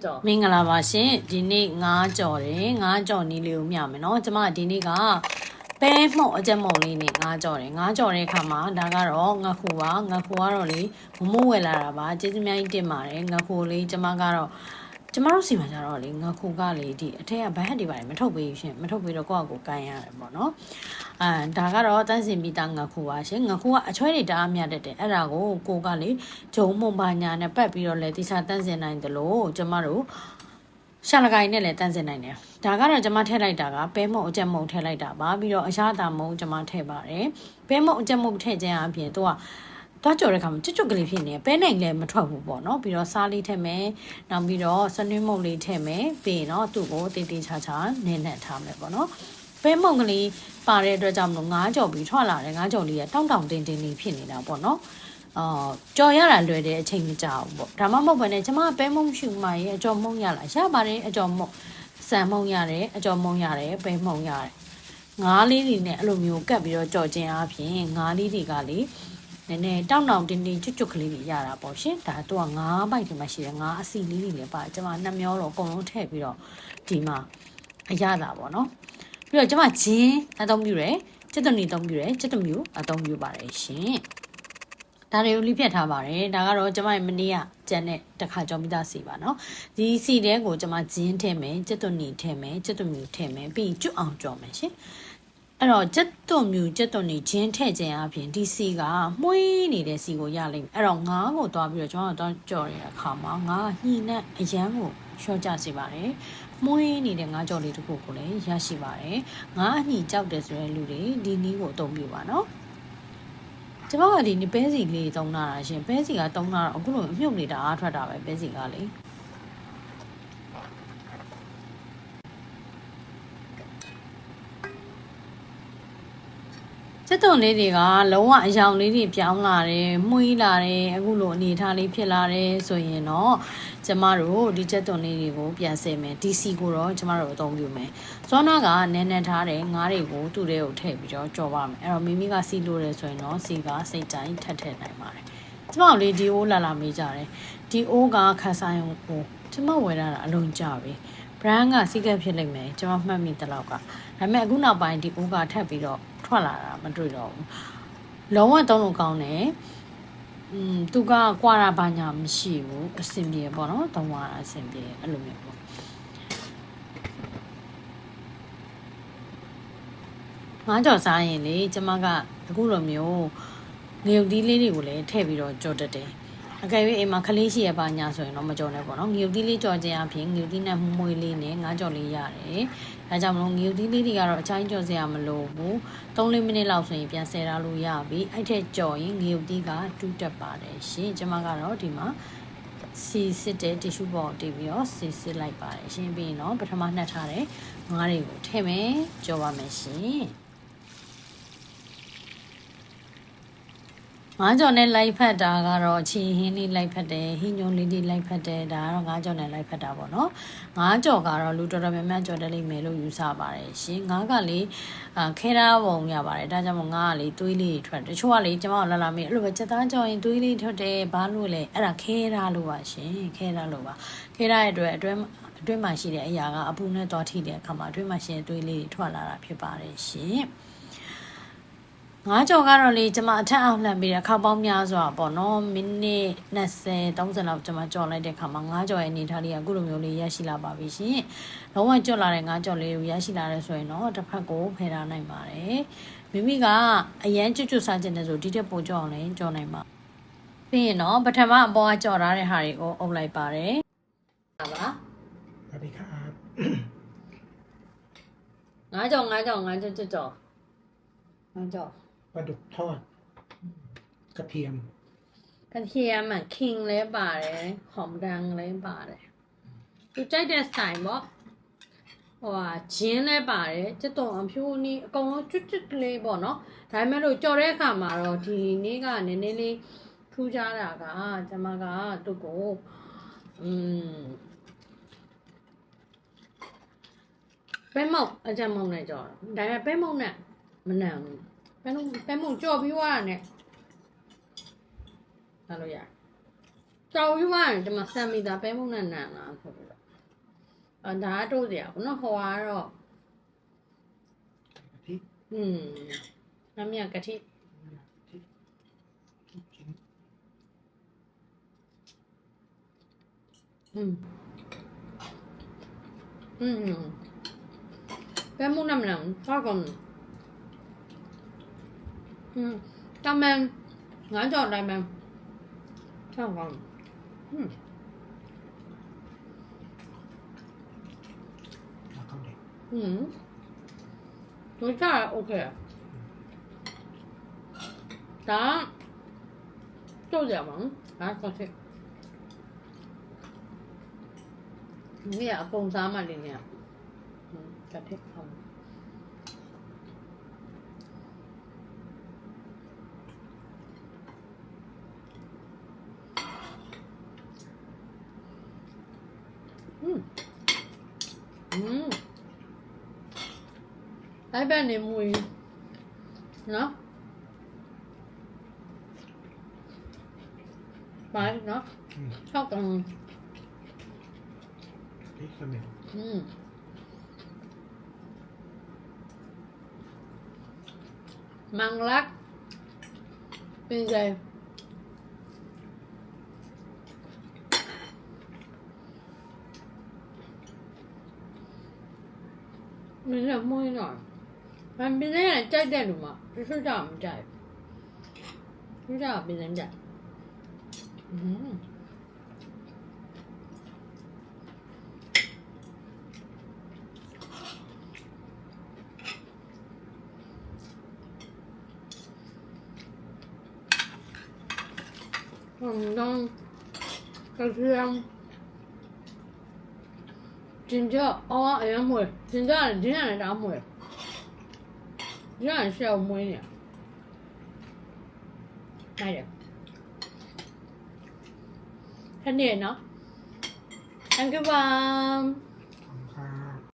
ကြောမင်္ဂလာပါရှင်ဒီနေ့9ကြော်တယ်9ကြော်နီးလေးကိုမျှမယ်နော်ကျမဒီနေ့ကပဲမှုတ်အကြက်မှုတ်လေးနဲ့9ကြော်တယ်9ကြော်တဲ့အခါမှာဒါကတော့ငါခုပါငါခုကတော့လေမမိုးဝယ်လာတာပါကျေးဇူးများကြီးတင်ပါတယ်ငါခုလေးကျမကတော့ကျမတို့စီမှာကြတော့လေငါခုကလေဒီအထက်ကဘတ်ဟက်တွေပါတယ်မထုတ်ပေးရှင်မထုတ်ပေးတော့ကိုယ့်အကိုကန်ရတယ်ပေါ့နော်ဒါကတော့တန်းစင်ပြီးသားငါခုပါရှင်ငါခုကအချွဲတွေတအားမြတ်တဲ့အဲ့ဒါကိုကလေဂျုံမုံပါညာနဲ့ပတ်ပြီးတော့လေတိစားတန်းစင်နိုင်တယ်လို့ကျမတို့ရှာလကိုင်းနဲ့လည်းတန်းစင်နိုင်တယ်ဒါကတော့ကျမထည့်လိုက်တာကပဲမုံအကြက်မုံထည့်လိုက်တာပါပြီးတော့အရာတာမုံကျမထည့်ပါတယ်ပဲမုံအကြက်မုံထည့်ခြင်းအပြင်သူကတော့ကြော်တဲ့ခါမှာကျွတ်ကလေးဖြစ်နေပဲနိုင်လည်းမထွက်ဘူးပေါ့နော်ပြီးတော့စားလေးထည့်မယ်နောက်ပြီးတော့စနွေးမုတ်လေးထည့်မယ်ပြီးရင်တော့သူ့ကိုတေးသေးချာချာနင်းနဲ့ထားမယ်ပေါ့နော်ပဲမုံကလေးပါတဲ့အတွက်ကြောင့်မလို့9ကြော်ပြီးထွက်လာတယ်9ကြော်လေးကတောင်းတင်းလေးဖြစ်နေတာပေါ့နော်ကြော်ရတာလွယ်တဲ့အချိန်မကြာဘူးပေါ့ဒါမှမဟုတ်ဘဲနဲ့ကျမပဲမုံရှူမရဲ့အကြော်မုံရလားရပါတယ်အကြော်မုံဆန်မုံရတယ်အကြော်မုံရတယ်ပဲမုံရတယ်ငါးလေးတွေနဲ့အဲ့လိုမျိုးကပ်ပြီးတော့ကြော်ခြင်းအပြင်ငါးလေးတွေကလေနည်းနည်းတောင်းတင်းကျွတ်ကလေးတွေရတာပေါ့ရှင်ဒါတော့ငါးပိုက်တွေမှာရှိတယ်ငါးအစီလေးတွေလည်းပါကျမနှစ်မျောတော့အကုန်လုံးထည့်ပြီးတော့ဒီမှာအရတာပေါ့နော်ပြီးတော့ကျမဂျင်းအသုံးပြုတယ်ကျက်သွန်နီအသုံးပြုတယ်ကျက်သွန်မျိုးအသုံးပြုပါတယ်ရှင်ဒါတွေကိုလိဖြတ်ထားပါတယ်ဒါကတော့ကျမရဲ့မနေ့ကကြံတဲ့တစ်ခါကြော်ပြီးသားစီပါနော်ဒီစီတဲကိုကျမဂျင်းထည့်မယ်ကျက်သွန်နီထည့်မယ်ကျက်သွန်မျိုးထည့်မယ်ပြီးကျွတ်အောင်ကြော်မယ်ရှင်အဲ့တော့ကျက်သွန်မျိုးကျက်သွန်နီဂျင်းထည့်ခြင်းအပြင်ဒီစီကမှုေးနေတဲ့စီကိုရလိမ့်မယ်အဲ့တော့ငါးကိုသွားပြီးတော့ကျွန်တော်တော့ကြော်တဲ့အခါမှာငါးညှိနဲ့အရန်ကိုရှော့ကြစေပါတယ်မှုေးနေတဲ့ငါးကြော်လေးတစ်ခုကိုလည်းရရှိပါတယ်ငါးအညှိကြောက်တယ်ဆိုတဲ့လူတွေဒီနည်းကိုအသုံးပြုပါနော်ကျမကဒီနေ့ပဲစီလေးသုံးတာရှင်ပဲစီကသုံးတာအခုလိုအမြုပ်နေတာအားထွက်တာပဲပဲစီကလေကျက်သွန်လေးတွေကလုံးဝအယောင်လေးတွေပြောင်းလာတယ်မှုေးလာတယ်အခုလိုအနေထားလေးဖြစ်လာတယ်ဆိုရင်တော့ကျမတို့ဒီကျက်သွန်လေးတွေကိုပြန်ဆယ်မယ်ဒီစီကိုတော့ကျမတို့အသုံးပြုမယ်ဇောနာကနန်းနန်းထားတဲ့ငါးတွေကိုသူ့ထဲကိုထည့်ပြီးတော့ကြော်ပါမယ်အဲ့တော့မိမိကစီလို့တယ်ဆိုရင်တော့စီကစိတ်တိုင်းထပ်ထည့်နိုင်ပါတယ်ကျမတို့လေဒီအိုးလာမေးကြတယ်ဒီအိုးကခန်းဆိုင်ကိုကျမဝယ်ရတာအလုံးကြပြီbrand ကစီကက်ဖြစ်လိမ့်မယ်ကျမမှတ်မိတဲ့လောက်ကဒါပေမဲ့အခုနောက်ပိုင်းဒီအိုးကထပ်ပြီးတော့ထွက်လာတာမတွေ့တော့ဘူးလုံးဝသုံးလို့ကောင်းတယ်သူကကွာတာဘာညာမရှိဘူးအဆင်ပြေပေါ့နော်သုံးရတာအဆင်ပြေအဲ့လိုမျိုးပေါ့ငါးကြော်စားရင်လေကျမကအခုလိုမျိုးငရုတ်သီးလေးတွေကိုလည်းထည့်ပြီးတော့ကြော်တတ်တယ်အကယ်၍အိမ်မှာခလေးရှိရပါညာဆိုရင်တော့မကြော်နဲ့ပေါ့နော်ငရုတ်သီးလေးကြော်ခြင်းအပြင်ငရုတ်သီးနဲ့မွှေးလေးနဲ့ငါးကြော်လေးရတယ်ဒါကြောင့်မလို့ငရုတ်သီးလေးတွေကတော့အချိုင်းကြော်စရာမလိုဘူး3-4မိနစ်လောက်ဆိုရင်ပြန်ဆယ်ထားလို့ရပြီအဲ့ထက်ကြော်ရင်ငရုတ်သီးကတူးတက်ပါတယ်ရှင်ကျမကတော့ဒီမှာစီစစ်တဲ့တီရှူဘောတီးပြီးတော့စီစစ်လိုက်ပါတယ်ရှင်ပြီးရင်တော့ပထမနှက်ထားတဲ့ငါးတွေကိုထည့်မယ်ကြော်ပါမယ်ရှင်ငါးကြော်နဲ့လိုက်ဖက်တာကတော့ချီဟင်းလေးလိုက်ဖက်တယ်ဟင်းညုံလေးတွေလိုက်ဖက်တယ်ဒါကတော့ငါးကြော်နဲ့လိုက်ဖက်တာပေါ့နော်ငါးကြော်ကတော့လူတော်တော်များများကြော်တယ်လိမ့်မယ်လို့ယူဆပါတယ်ရှင်ငါးကလေခဲသားပုံရပါတယ်ဒါကြောင့်မို့ငါးကလေသွေးလေးထွက်တချို့ကလေကျမတို့လာမေးအဲ့လိုပဲချက်သားကြော်ရင်သွေးလေးထွက်တယ်ဘာလို့လဲအဲ့ဒါခဲသားလို့ပါရှင်ခဲသားလို့ပါခဲသားရဲ့အတွင်းမှာရှိတဲ့အရာကအပူနဲ့သွားထိတဲ့အခါမှာအတွင်းမှာရှိတဲ့သွေးလေးတွေထွက်လာတာဖြစ်ပါတယ်ရှင်ငါးကြော်ကတော့လေကျမအထက်အောင်လှမ်းပြီးတဲ့ခောက်ပေါင်းများစွာပေါ့နော်မိနစ်20-30လောက်ကျမကြော်လိုက်တဲ့ခါမှာငါးကြော်ရဲ့အနေထားလေးကအခုလိုမျိုးလေးရရှိလာပါပြီရှင်လုံးဝကြော်လာတဲ့ငါးကြော်လေးကိုရရှိလာတဲ့ဆိုရင်တော့တစ်ဖက်ကိုဖယ်ထားနိုင်ပါတယ်မိမိကအရန်ကျွတ်စားခြင်းနဲ့ဆိုဒီတက်ပိုကြော်အောင်လည်းကြော်နိုင်ပါပြီးရင်တော့ပထမအပေါ်ကကြော်ထားတဲ့ဟာတွေကိုအုပ်လိုက်ပါတယ်ပါสวัสดีครับငါးကြော်ကြော်ငါးကြော်ปลาดุกทอดกระเทียมคิงလည်းပါတယ်หอมดังလည်းပါတယ်သူကြိုက်တဲ့ဆိုင်ပေါ့ဟိုဟာဂျင်းလည်းပါတယ်ကျက်သွန်အဖြူနီးအကုန်လုံးကျွတ်လေးပေါ့နော်ဒါပေမဲ့လို့ကြော်တဲ့အခါမှာတော့ဒီနေ့ကနည်းနည်းလေးထူးခြားတာကကျမကသူ့ကိုပဲမုံအကြမ်းမုံနဲ့ကြော်ဒါပေမဲ့ပဲမုံနဲ့မနံဘူးပဲမုံကြော်ပြီးွားတာနဲ့ဟာလို့ရ ကြော်ပြီးသွားရင်ဒီမှာဆမ်မီတာပဲမုန်းနဲ့နန်လာဆိုပြီးတော့ဒါတို့စရာပေါ့နော်ဟိုကတော့ กะทิ น้ำยากะทิ กิน ပဲမုန်းနဲ့မနန်ဆောက်ကုန်တမန်ငါးကြော်တိုင်းမှဆောက်ကောင်းแล้วก็เด็ก รสชาติโอเคဒါကျုပ်ကြပါဘူးဒါကောင်းချက်ဒီကအကုန်စားမှလည်းညကတ်ထက်အောင်အဲ့ဘက်နေမူနော်ပါနော်ชอบกัน นี่ข้าวเหนียว มังลักเป็นไงมันจะมุ่ยหน่อยมันเป็นอะไรใจเด่นหรือมั้งช่วยจ่ามันใจช่วยจ่าเป็นยังไงต้องกระเทียมจินเจ้าอ๋อไอ้ยังมวยจินเจ้าจินอะไรด่ามวยจินอะไรเชี่ยวมวยเนี่ยไม่เดี๋ยวแค่นี้เนาะ thank you บาม